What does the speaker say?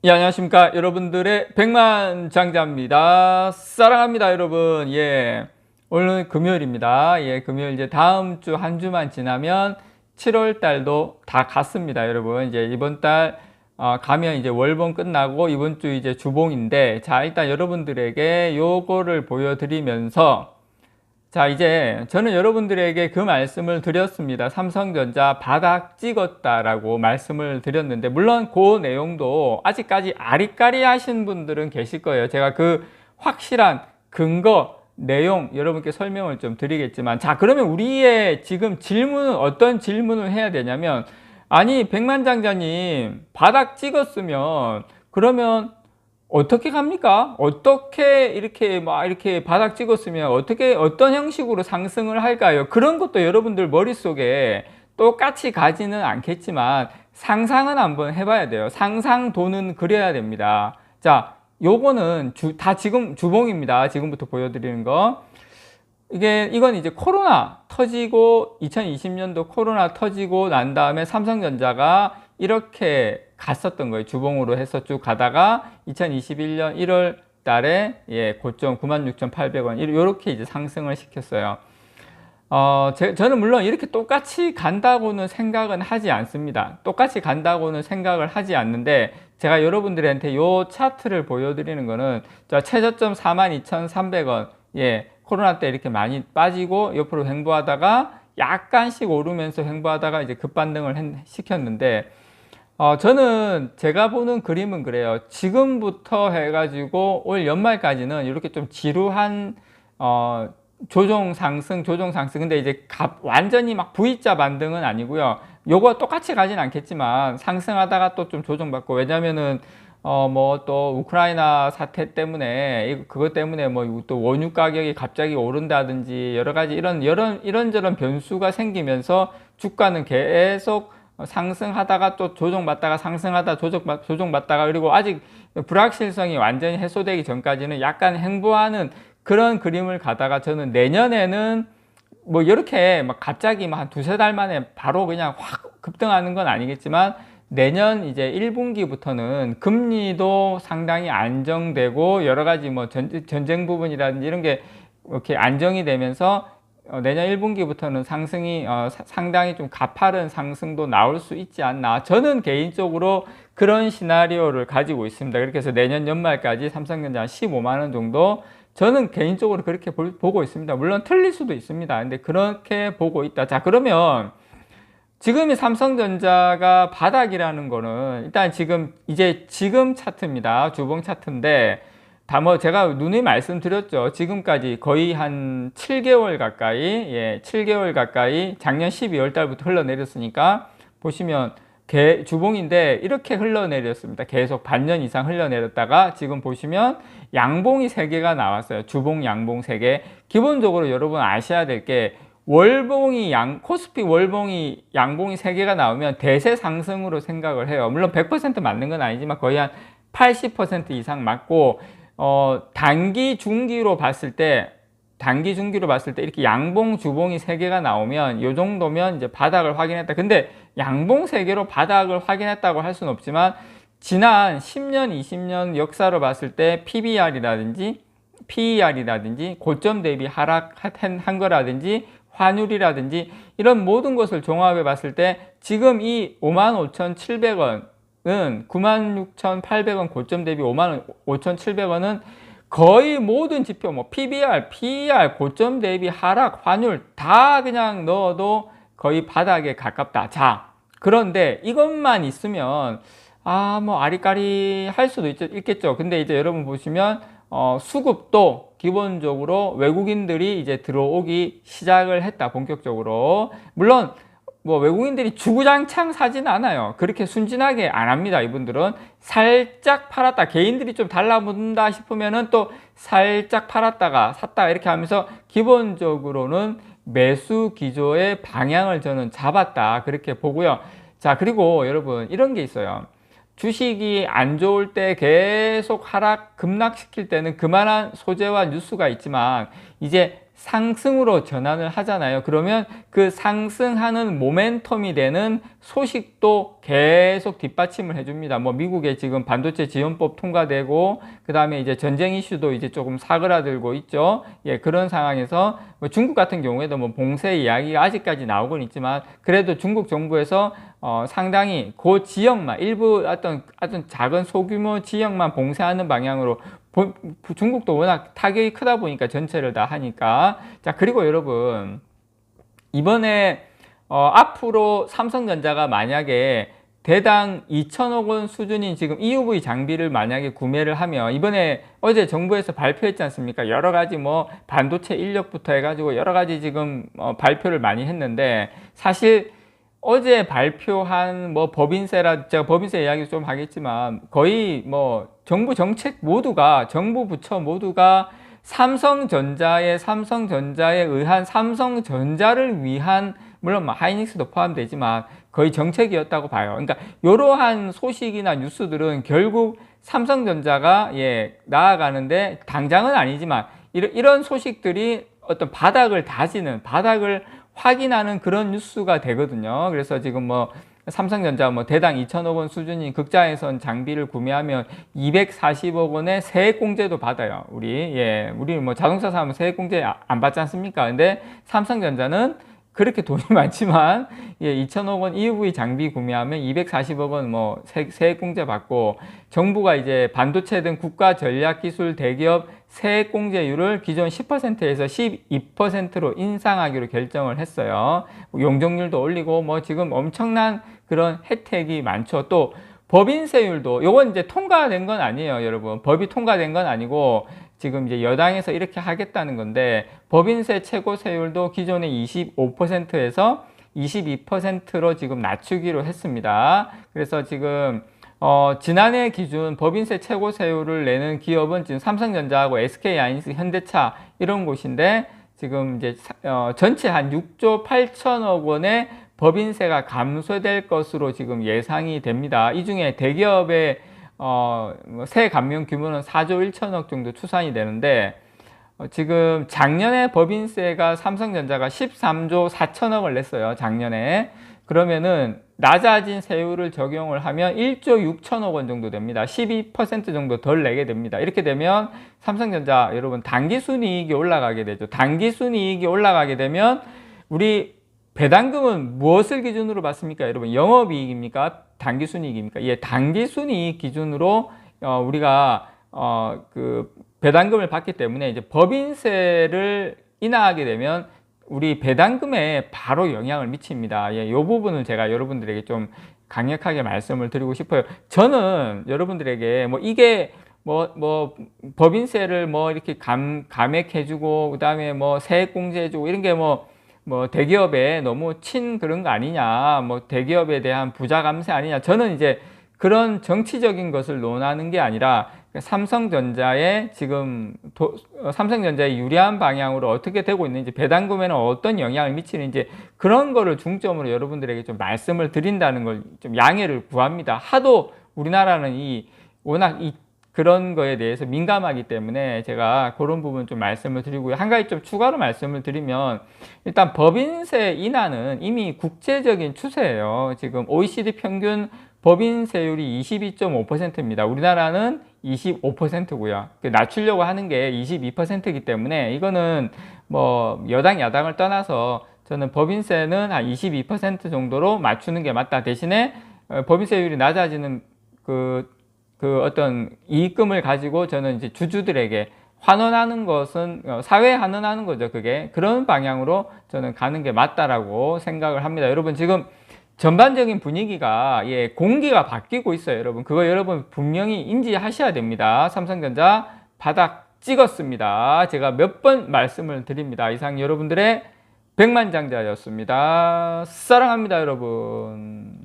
예, 안녕하십니까. 여러분들의 백만장자입니다. 사랑합니다, 여러분. 예. 오늘 금요일입니다. 예, 금요일 이제 다음 주 한 주만 지나면 7월 달도 다 갔습니다, 여러분. 이제 이번 달, 가면 이제 월봉 끝나고 이번 주 이제 주봉인데, 자, 일단 여러분들에게 요거를 보여드리면서 자, 이제 저는 여러분들에게 그 말씀을 드렸습니다. 삼성전자 바닥 찍었다라고 말씀을 드렸는데, 물론 그 내용도 아직까지 아리까리 하신 분들은 계실 거예요. 제가 그 확실한 근거, 내용 여러분께 설명을 좀 드리겠지만, 자, 그러면 우리의 지금 질문은 어떤 질문을 해야 되냐면, 아니, 백만장자님, 바닥 찍었으면, 그러면 어떻게 갑니까? 어떻게 이렇게 바닥 찍었으면 어떻게 어떤 형식으로 상승을 할까요? 그런 것도 여러분들 머릿속에 똑같이 가지는 않겠지만 상상은 한번 해봐야 돼요. 상상도는 그려야 됩니다. 자, 요거는 다 지금 주봉입니다. 지금부터 보여드리는 거. 이건 이제 코로나 터지고 2020년도 코로나 터지고 난 다음에 삼성전자가 이렇게 갔었던 거예요. 주봉으로 해서 쭉 가다가 2021년 1월 달에 고점 96,800원 이렇게 이제 상승을 시켰어요. 저는 물론 이렇게 똑같이 간다고는 생각은 하지 않습니다. 똑같이 간다고는 생각을 하지 않는데, 제가 여러분들한테 요 차트를 보여드리는 거는, 자, 최저점 42,300원, 코로나 때 이렇게 많이 빠지고 옆으로 횡보하다가 약간씩 오르면서 횡보하다가 이제 급반등을 시켰는데, 저는 제가 보는 그림은 그래요. 지금부터 해가지고 올 연말까지는 이렇게 좀 지루한 조정 상승. 근데 이제 완전히 막 V자 반등은 아니고요. 요거 똑같이 가진 않겠지만 상승하다가 또 좀 조정받고, 왜냐면은 뭐 또 우크라이나 사태 때문에 그것 때문에 뭐 또 원유 가격이 갑자기 오른다든지 여러 가지 이런저런 변수가 생기면서 주가는 계속 상승하다가 또 조정받다가 상승하다 조정받다가, 그리고 아직 불확실성이 완전히 해소되기 전까지는 약간 횡보하는 그런 그림을 가다가, 저는 내년에는 뭐 이렇게 막 갑자기 막 한 두세 달 만에 바로 그냥 확 급등하는 건 아니겠지만, 내년 이제 1분기부터는 금리도 상당히 안정되고 여러 가지 뭐 전쟁 부분이라든지 이런 게 이렇게 안정이 되면서 내년 1분기부터는 상승이 상당히 좀 가파른 상승도 나올 수 있지 않나. 저는 개인적으로 그런 시나리오를 가지고 있습니다. 그렇게 해서 내년 연말까지 삼성전자 한 15만 원 정도, 저는 개인적으로 그렇게 보고 있습니다. 물론 틀릴 수도 있습니다. 근데 그렇게 보고 있다. 자, 그러면 지금이 삼성전자가 바닥이라는 거는 일단 지금 차트입니다. 주봉 차트인데, 다 뭐 제가 누누이 말씀드렸죠. 지금까지 거의 한 7개월 가까이, 7개월 가까이 작년 12월 달부터 흘러내렸으니까 보시면 주봉인데 이렇게 흘러내렸습니다. 계속 반년 이상 흘러내렸다가 지금 보시면 양봉이 3개가 나왔어요. 주봉 양봉 3개. 기본적으로 여러분 아셔야 될 게, 코스피 월봉이 양봉이 3개가 나오면 대세 상승으로 생각을 해요. 물론 100% 맞는 건 아니지만 거의 한 80% 이상 맞고, 단기 중기로 봤을 때 이렇게 양봉 주봉이 3개가 나오면 이 정도면 이제 바닥을 확인했다. 근데 양봉 3개로 바닥을 확인했다고 할 수는 없지만, 지난 10년, 20년 역사로 봤을 때 PBR이라든지 PER이라든지 고점 대비 하락한 거라든지 환율이라든지 이런 모든 것을 종합해 봤을 때 지금 이 55,700원은 96,800원 고점 대비 55,700원은 거의 모든 지표, 뭐 PBR, PER, 고점 대비 하락, 환율 다 그냥 넣어도 거의 바닥에 가깝다. 자, 그런데 이것만 있으면 뭐 아리까리 할 수도 있겠죠. 근데 이제 여러분 보시면 수급도 기본적으로 외국인들이 이제 들어오기 시작을 했다, 본격적으로. 물론 뭐 외국인들이 주구장창 사진 않아요. 그렇게 순진하게 안 합니다. 이분들은 살짝 팔았다, 개인들이 좀 달라붙는다 싶으면은 또 살짝 팔았다가 샀다가 이렇게 하면서 기본적으로는 매수 기조의 방향을 저는 잡았다, 그렇게 보고요. 자, 그리고 여러분 이런 게 있어요. 주식이 안 좋을 때 계속 급락시킬 때는 그만한 소재와 뉴스가 있지만, 이제 상승으로 전환을 하잖아요. 그러면 그 상승하는 모멘텀이 되는 소식도 계속 뒷받침을 해줍니다. 뭐 미국의 지금 반도체 지원법 통과되고 그 다음에 이제 전쟁 이슈도 이제 조금 사그라들고 있죠. 예, 그런 상황에서 뭐 중국 같은 경우에도 뭐 봉쇄 이야기가 아직까지 나오곤 있지만 그래도 중국 정부에서 상당히 그 지역만 일부 어떤 작은 소규모 지역만 봉쇄하는 방향으로 중국도 워낙 타격이 크다 보니까 전체를 다 하니까. 자, 그리고 여러분 이번에 앞으로 삼성전자가 만약에 대당 2천억 원 수준인 지금 EUV 장비를 만약에 구매를 하면, 이번에 어제 정부에서 발표했지 않습니까? 여러 가지 뭐 반도체 인력부터 해가지고 여러 가지 지금 발표를 많이 했는데, 사실 어제 발표한 뭐 법인세라, 제가 법인세 이야기 좀 하겠지만 거의 뭐 정부 정책 모두가, 정부 부처 모두가 삼성전자에 의한, 삼성전자를 위한, 물론 하이닉스도 포함되지만 거의 정책이었다고 봐요. 그러니까 이러한 소식이나 뉴스들은 결국 삼성전자가 나아가는데, 당장은 아니지만 이런 소식들이 어떤 바닥을 다지는, 바닥을 확인하는 그런 뉴스가 되거든요. 그래서 지금 뭐 삼성전자 뭐 대당 2천억 원 수준인 극자외선 장비를 구매하면 240억 원의 세액공제도 받아요. 우리 뭐 자동차 사면 세액공제 안 받지 않습니까? 근데 삼성전자는 그렇게 돈이 많지만 2천억 원 EUV 장비 구매하면 240억 원 뭐 세액공제 받고, 정부가 이제 반도체 등 국가 전략 기술 대기업 세액공제율을 기존 10%에서 12%로 인상하기로 결정을 했어요. 용적률도 올리고 뭐 지금 엄청난 그런 혜택이 많죠. 또 법인세율도, 요건 이제 통과된 건 아니에요, 여러분. 법이 통과된 건 아니고 지금 이제 여당에서 이렇게 하겠다는 건데, 법인세 최고세율도 기존의 25%에서 22%로 지금 낮추기로 했습니다. 그래서 지금 지난해 기준 법인세 최고세율을 내는 기업은 지금 삼성전자하고 SK하이닉스, 현대차 이런 곳인데, 지금 이제 전체 한 6조 8천억 원의 법인세가 감소될 것으로 지금 예상이 됩니다. 이 중에 대기업의 세 감면 규모는 4조 1천억 정도 추산이 되는데, 지금 작년에 법인세가 삼성전자가 13조 4천억을 냈어요, 작년에. 그러면은 낮아진 세율을 적용을 하면 1조 6천억 원 정도 됩니다. 12% 정도 덜 내게 됩니다. 이렇게 되면 삼성전자, 여러분, 당기순이익이 올라가게 되죠. 당기순이익이 올라가게 되면 우리 배당금은 무엇을 기준으로 받습니까? 여러분, 영업이익입니까? 당기순이익입니까? 당기순이익 기준으로 우리가 그 배당금을 받기 때문에, 이제 법인세를 인하하게 되면 우리 배당금에 바로 영향을 미칩니다. 이 부분을 제가 여러분들에게 좀 강력하게 말씀을 드리고 싶어요. 저는 여러분들에게 뭐 이게 뭐 법인세를 뭐 이렇게 감액해주고 그다음에 뭐 세액공제해주고 이런 게 뭐 대기업에 너무 그런 거 아니냐, 뭐 대기업에 대한 부자 감세 아니냐, 저는 이제 그런 정치적인 것을 논하는 게 아니라 삼성전자의 지금 삼성전자의 유리한 방향으로 어떻게 되고 있는지, 배당금에는 어떤 영향을 미치는지, 그런 거를 중점으로 여러분들에게 좀 말씀을 드린다는 걸 좀 양해를 구합니다. 하도 우리나라는 워낙 그런 거에 대해서 민감하기 때문에 제가 그런 부분 좀 말씀을 드리고요. 한 가지 좀 추가로 말씀을 드리면, 일단 법인세 인하는 이미 국제적인 추세예요. 지금 OECD 평균 법인세율이 22.5%입니다. 우리나라는 25%고요. 낮추려고 하는 게 22%이기 때문에 이거는 뭐 여당 야당을 떠나서 저는 법인세는 한 22% 정도로 맞추는 게 맞다. 대신에 법인세율이 낮아지는 그 어떤 이익금을 가지고 저는 이제 주주들에게 환원하는 것은 사회에 환원하는 거죠. 그게 그런 방향으로 저는 가는 게 맞다라고 생각을 합니다. 여러분, 지금 전반적인 분위기가 공기가 바뀌고 있어요. 여러분, 그거 여러분 분명히 인지하셔야 됩니다. 삼성전자 바닥 찍었습니다. 제가 몇 번 말씀을 드립니다. 이상 여러분들의 백만장자였습니다. 사랑합니다, 여러분.